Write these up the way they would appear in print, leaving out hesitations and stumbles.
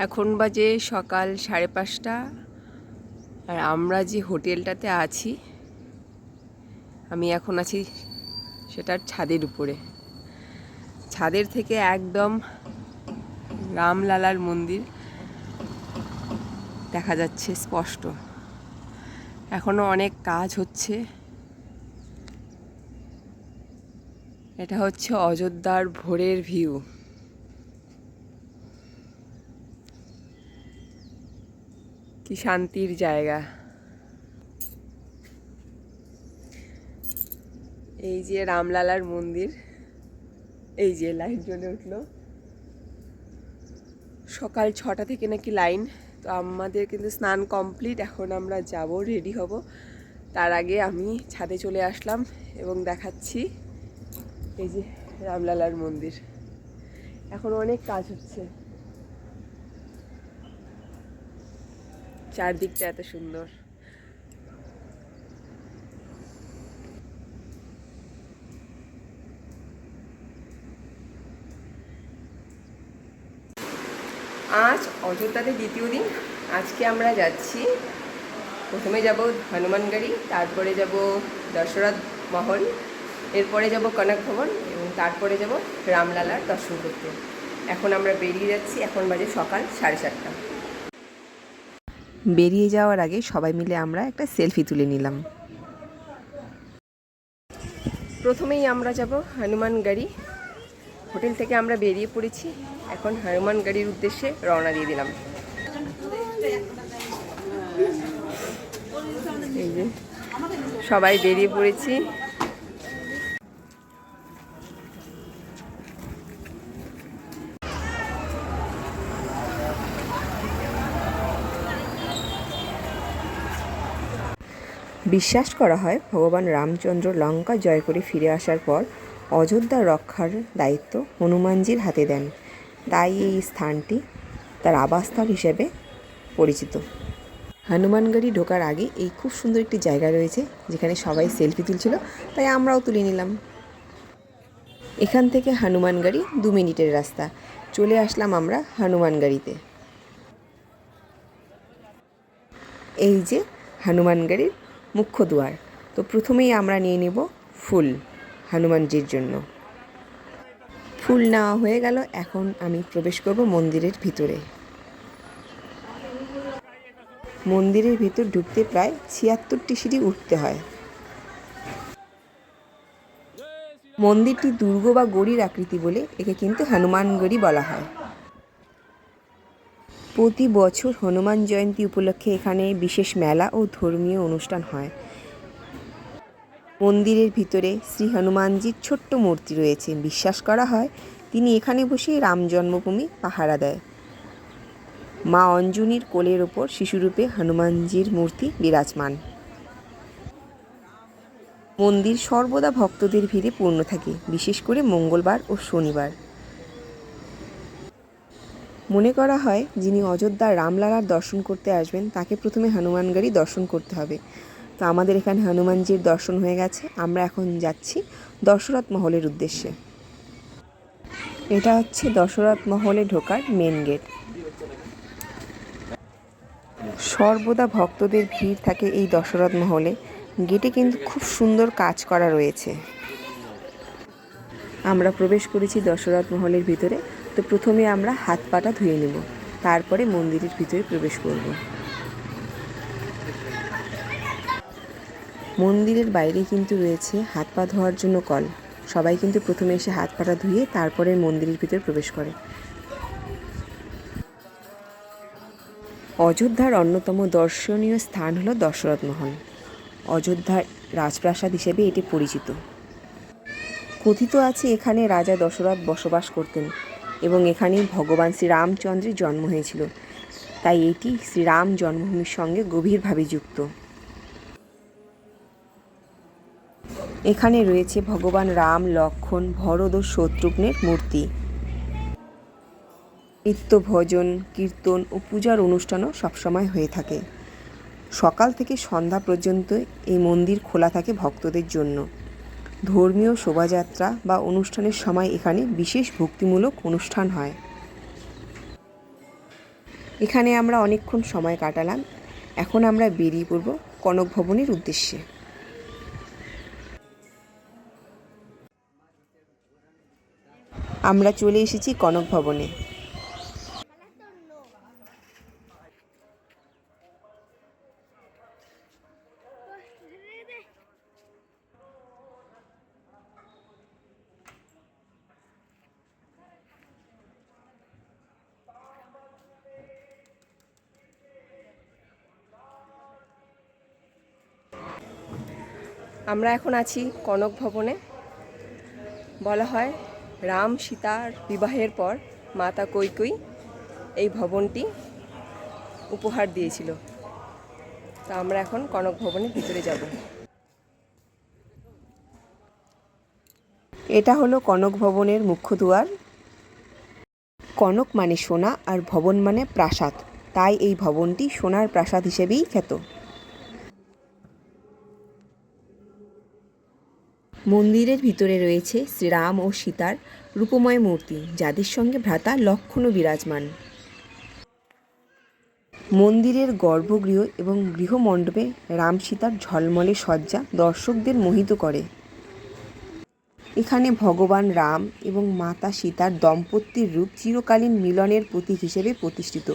এখন বাজে সকাল 5:30 আর আমরা যে হোটেলটাতে আছি আমি এখন আছি সেটার ছাদের উপরে। ছাদের থেকে একদম রামলালার মন্দির দেখা যাচ্ছে স্পষ্ট। এখনো অনেক কাজ হচ্ছে। এটা হচ্ছে অযোধ্যার ভোরের ভিউ। কি শান্তির জায়গা। এই যে রামলালার মন্দির, এই যে লাইট জ্বলে উঠলো। সকাল 6টা থেকে নাকি লাইন। তো আমাদের কিন্তু স্নান কমপ্লিট, এখন আমরা যাব, রেডি হব। তার আগে আমি ছাদে চলে আসলাম এবং দেখাচ্ছি এই যে রামলালার মন্দির। এখন অনেক কাজ হচ্ছে, চারদিকটা এত সুন্দর। আজ অযোধ্যাতে দ্বিতীয় দিন। আজকে আমরা যাচ্ছি, প্রথমে যাব হনুমানগড়ি, তারপরে যাব দশরথ মহল, এরপরে যাব কনক ভবন এবং তারপরে যাব রামলালার দর্শন করতে। এখন আমরা বেরিয়ে যাচ্ছি। এখন বাজে সকাল 7:30। বেরিয়ে যাওয়ার আগে সবাই মিলে আমরা একটা সেলফি তুলে নিলাম। প্রথমেই আমরা যাব হনুমানগড়ি। হোটেল থেকে আমরা বেরিয়ে পড়েছি, এখন হনুমানগড়ির উদ্দেশ্যে রওনা দিয়ে দিলাম। এই যে সবাই বেরিয়ে পড়েছি। বিশ্বাস করা হয় ভগবান রামচন্দ্র লঙ্কা জয় করে ফিরে আসার পর অযোধ্যা রক্ষার দায়িত্ব হনুমানজির হাতে দেন, তাই এই স্থানটি তার আবাসস্থল হিসেবে পরিচিত। হনুমানগড়ি ঢোকার আগে এই খুব সুন্দর একটি জায়গা রয়েছে যেখানে সবাই সেলফি তুলছিল, তাই আমরাও তুলে নিলাম। এখান থেকে হনুমানগড়ি 2 মিনিটের রাস্তা। চলে আসলাম আমরা হনুমানগড়িতে। এই যে হনুমানগড়ির মুখ্য দুয়ার। তো প্রথমেই আমরা নিয়ে নেব ফুল হনুমানজির জন্য। ফুল নেওয়া হয়ে গেল, এখন আমি প্রবেশ করব মন্দিরের ভিতরে। মন্দিরের ভিতর ঢুকতে প্রায় 76টি সিঁড়ি উঠতে হয়। মন্দিরটি দুর্গ বা গড়ির আকৃতি বলে একে কিন্তু হনুমানগড়ি বলা হয়। প্রতি বছর হনুমান জয়ন্তী উপলক্ষে এখানে বিশেষ মেলা ও ধর্মীয় অনুষ্ঠান হয়। মন্দিরের ভিতরে শ্রী হনুমানজির ছোট্ট মূর্তি রয়েছে। বিশ্বাস করা হয় তিনি এখানে বসে রাম জন্মভূমি পাহারা দেয়। মা অঞ্জনীর কোলের ওপর শিশুরূপে হনুমানজির মূর্তি বিরাজমান। মন্দির সর্বদা ভক্তদের ভিড়ে পূর্ণ থাকে, বিশেষ করে মঙ্গলবার ও শনিবার। মনে করা হয় যিনি অযোধ্যার রামলালার দর্শন করতে আসবেন তাকে প্রথমে হনুমানগড়ি দর্শন করতে হবে। তো আমাদের এখানে হনুমানজির দর্শন হয়ে গেছে। আমরা এখন যাচ্ছি দশরথ মহলের উদ্দেশ্যে। এটা হচ্ছে দশরথ মহলে ঢোকার মেন গেট। সর্বদা ভক্তদের ভিড় থাকে এই দশরথ মহলে। গেটে কিন্তু খুব সুন্দর কাজ করা রয়েছে। আমরা প্রবেশ করেছি দশরথ মহলের ভিতরে। তো প্রথমে আমরা হাত পাটা ধুয়ে নেব, তারপরে মন্দিরের ভিতরে প্রবেশ করব। মন্দিরের বাইরে কিন্তু রয়েছে হাত পা ধোয়ার জন্য কল। সবাই কিন্তু প্রথমে এসে হাত পাটা ধুয়ে তারপরে মন্দিরের ভিতরে প্রবেশ করে। অযোধ্যার অন্যতম দর্শনীয় স্থান হলো দশরথ মহল। অযোধ্যার রাজপ্রাসাদ হিসেবে এটি পরিচিত। কথিত আছে এখানে রাজা দশরথ বসবাস করতেন এবং এখানেই ভগবান শ্রীরামচন্দ্রের জন্ম হয়েছিল, তাই এটি শ্রীরাম জন্মভূমির সঙ্গে গভীরভাবে যুক্ত। এখানে রয়েছে ভগবান রাম, লক্ষ্মণ, ভরত ও শত্রুঘ্নের মূর্তি। নিত্য ভজন, কীর্তন ও পূজার অনুষ্ঠানও সবসময় হয়ে থাকে। সকাল থেকে সন্ধ্যা পর্যন্ত এই মন্দির খোলা থাকে ভক্তদের জন্য। ধর্মীয় শোভাযাত্রা বা অনুষ্ঠানের সময় এখানে বিশেষ ভক্তিমূলক অনুষ্ঠান হয়। এখানে আমরা অনেকক্ষণ সময় কাটালাম। এখন আমরা বেরিয়ে পড়ব কনক ভবনের উদ্দেশ্যে। আমরা চলে এসেছি কনক ভবনে। আমরা এখন আছি কনক ভবনে। বলা হয় রাম সীতার বিবাহের পর মাতা কৈকেয়ী এই ভবনটি উপহার দিয়েছিল। তা আমরা এখন কনক ভবনের ভিতরে যাব। এটা হলো কনক ভবনের মুখ্য দুয়ার। কনক মানে সোনা আর ভবন মানে প্রাসাদ, তাই এই ভবনটি সোনার প্রাসাদ হিসেবেই খ্যাত। মন্দিরের ভিতরে রয়েছে শ্রীরাম ও সীতার রূপময় মূর্তি, যাদের সঙ্গে ভ্রাতা লক্ষ্মণও বিরাজমান। মন্দিরের গর্ভগৃহ এবং গৃহমণ্ডপে রাম সীতার ঝলমলে সজ্জা দর্শকদের মোহিত করে। এখানে ভগবান রাম এবং মাতা সীতার দম্পতির রূপ চিরকালীন মিলনের প্রতীক হিসেবে প্রতিষ্ঠিত।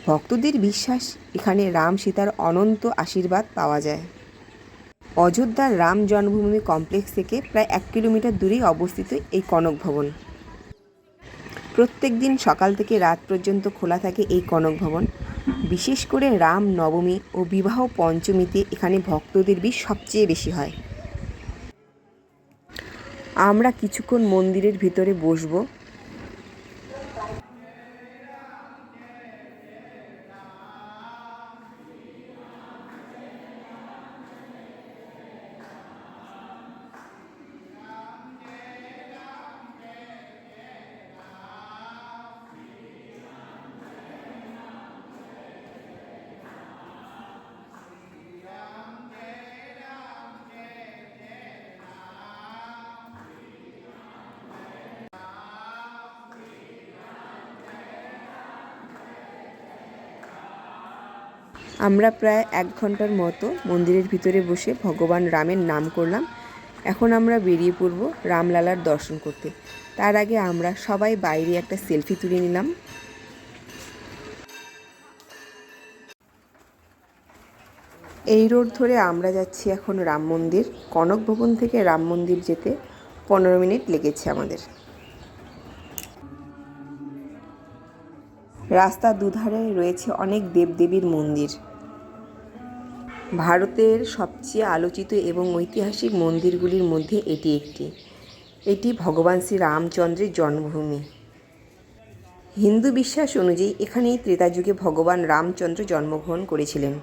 ভক্তদের বিশ্বাস এখানে রাম সীতার অনন্ত আশীর্বাদ পাওয়া যায়। অযোধ্যার রাম জন্মভূমি কমপ্লেক্স থেকে প্রায় 1 কিলোমিটার দূরেই অবস্থিত এই কনক ভবন। প্রত্যেক দিন সকাল থেকে রাত পর্যন্ত খোলা থাকে এই কনক ভবন। বিশেষ করে রাম নবমী ও বিবাহ পঞ্চমীতে এখানে ভক্তদের ভিড় সবচেয়ে বেশি হয়। আমরা কিছুক্ষণ মন্দিরের ভিতরে বসবো। আমরা প্রায় 1 ঘন্টার মতো মন্দিরের ভিতরে বসে ভগবান রামের নাম করলাম। এখন আমরা বেরিয়ে পড়ব রামলালার দর্শন করতে। তার আগে আমরা সবাই বাইরে একটা সেলফি তুলে নিলাম। এই রোড ধরে আমরা যাচ্ছি এখন রাম মন্দির। কনক ভবন থেকে রাম মন্দির যেতে 15 মিনিট লেগেছে আমাদের। রাস্তার দুধারে রয়েছে অনেক দেবদেবীর মন্দির। ভারতের সবচেয়ে আলোচিত এবং ঐতিহাসিক মন্দিরগুলির মধ্যে এটি একটি। এটি ভগবান শ্রী রামচন্দ্রের জন্মভূমি। হিন্দু বিশ্বাস অনুযায়ী এখানেই ত্রেতা যুগে ভগবান রামচন্দ্র জন্মগ্রহণ করেছিলেন।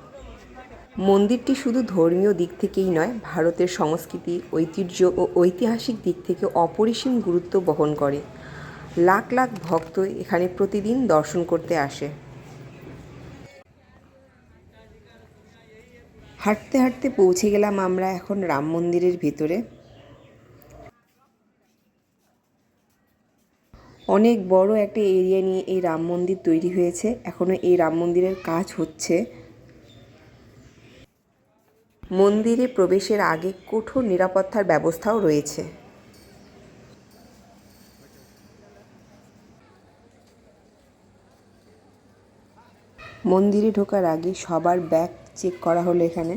মন্দিরটি শুধু ধর্মীয় দিক থেকেই নয়, ভারতের সংস্কৃতি, ঐতিহ্য ও ঐতিহাসিক দিক থেকে অপরিসীম গুরুত্ব বহন করে। লাখ লাখ ভক্ত এখানে প্রতিদিন দর্শন করতে আসে। হাঁটতে হাঁটতে পৌঁছে গেলাম আমরা এখন রাম মন্দিরের ভিতরে। অনেক বড় একটা এরিয়া নিয়ে এই রাম মন্দির তৈরি হয়েছে। এখনও এই রাম মন্দিরের কাজ হচ্ছে। মন্দিরে প্রবেশের আগে কঠোর নিরাপত্তার ব্যবস্থাও রয়েছে। মন্দিরে ঢোকার আগে সবার ব্যাগ চেক করা হলো এখানে।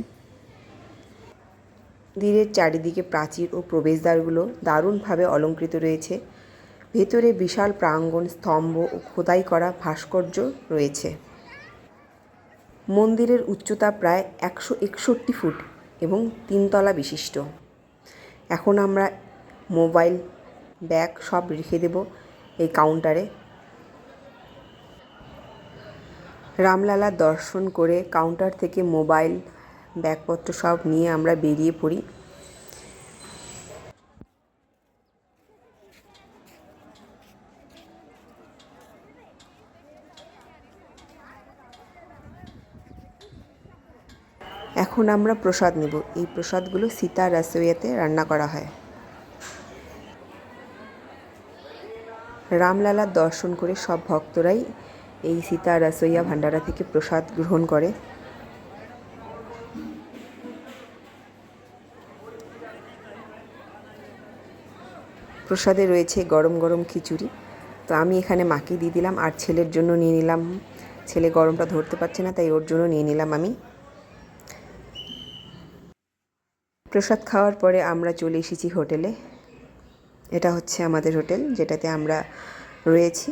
মন্দিরের চারিদিকে প্রাচীর ও প্রবেশদ্বারগুলো দারুণভাবে অলঙ্কৃত রয়েছে। ভেতরে বিশাল প্রাঙ্গণ, স্তম্ভ ও খোদাই করা ভাস্কর্য রয়েছে। মন্দিরের উচ্চতা প্রায় 161 ফুট এবং 3 তলা বিশিষ্ট। এখন আমরা মোবাইল, ব্যাগ সব রেখে দেব এই কাউন্টারে। রামলালার দর্শন করে কাউন্টার থেকে মোবাইল, ব্যাগপত্র সব নিয়ে আমরা বেরিয়ে পড়ি। এখন আমরা প্রসাদ নেব। এই প্রসাদগুলো সীতা রসোইয়াতে রান্না করা হয়। রামলালার দর্শন করে সব ভক্তরাই এই সীতা রসোইয়া ভান্ডারা থেকে প্রসাদ গ্রহণ করে। প্রসাদে রয়েছে গরম গরম খিচুড়ি। তো আমি এখানে মাকে দিয়ে দিলাম আর ছেলের জন্য নিয়ে নিলাম। ছেলে গরমটা ধরতে পারছে না, তাই ওর জন্য নিয়ে নিলাম আমি। প্রসাদ খাওয়ার পরে আমরা চলে এসেছি হোটেলে। এটা হচ্ছে আমাদের হোটেল, যেটাতে আমরা রয়েছি।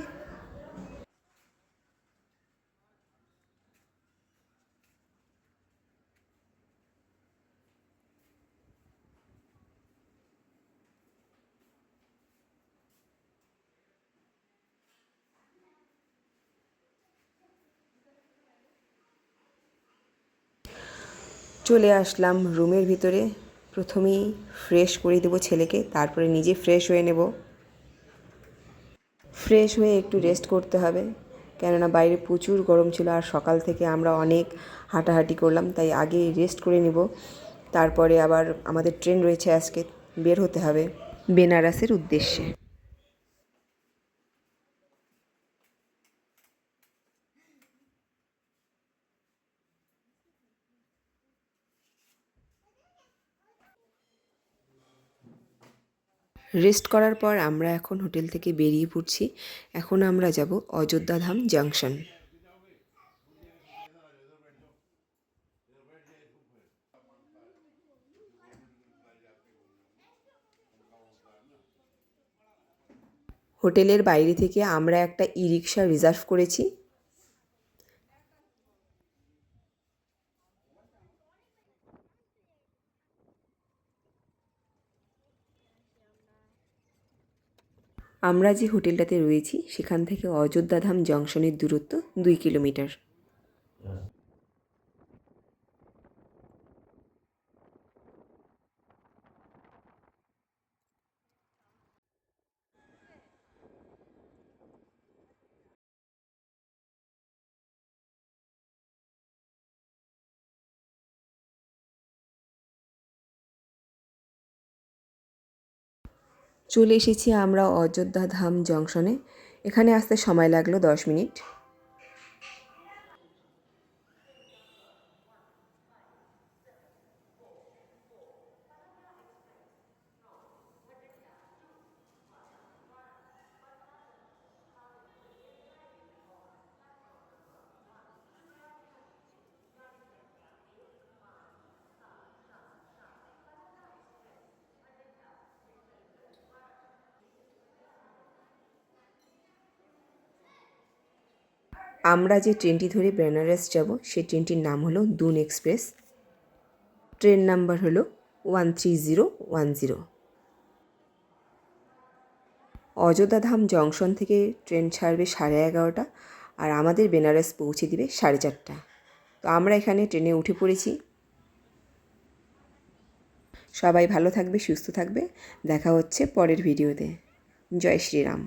চলে আসলাম রুমের ভিতরে। প্রথমেই ফ্রেশ করে দেবো ছেলেকে, তারপরে নিজে ফ্রেশ হয়ে নেব। ফ্রেশ হয়ে একটু রেস্ট করতে হবে, কেননা বাইরে প্রচুর গরম ছিল আর সকাল থেকে আমরা অনেক হাঁটাহাঁটি করলাম, তাই আগে রেস্ট করে নিব। তারপরে আবার আমাদের ট্রেন রয়েছে, আজকে বের হতে হবে বেনারসের উদ্দেশ্যে। রেস্ট করার পর আমরা এখন হোটেল থেকে বেরিয়ে পড়ছি। এখন আমরা যাব অযোধ্যাধাম জাংশন। হোটেলের বাইরে থেকে আমরা একটা ই রিক্সা রিজার্ভ করেছি। আমরা যে হোটেলটাতে রয়েছি সেখান থেকে অযোধ্যাধাম জংশনের দূরত্ব 2 কিলোমিটার। চলে এসেছি আমরা অযোধ্যাধাম জংশনে। এখানে আসতে সময় লাগলো 10 মিনিট। আমরা যে ট্রেনটি ধরে বেনারস যাব সেই ট্রেনটির নাম হলো দুন এক্সপ্রেস। ট্রেন নাম্বার হলো 13010। অযোধ্যাধাম জংশন থেকে ট্রেন ছাড়বে 11:30 আর আমাদের বেনারস পৌঁছে দিবে 4:30। তো আমরা এখানে ট্রেনে উঠে পড়েছি। সবাই ভালো থাকবে, সুস্থ থাকবে। দেখা হচ্ছে পরের ভিডিওতে। জয় শ্রীরাম।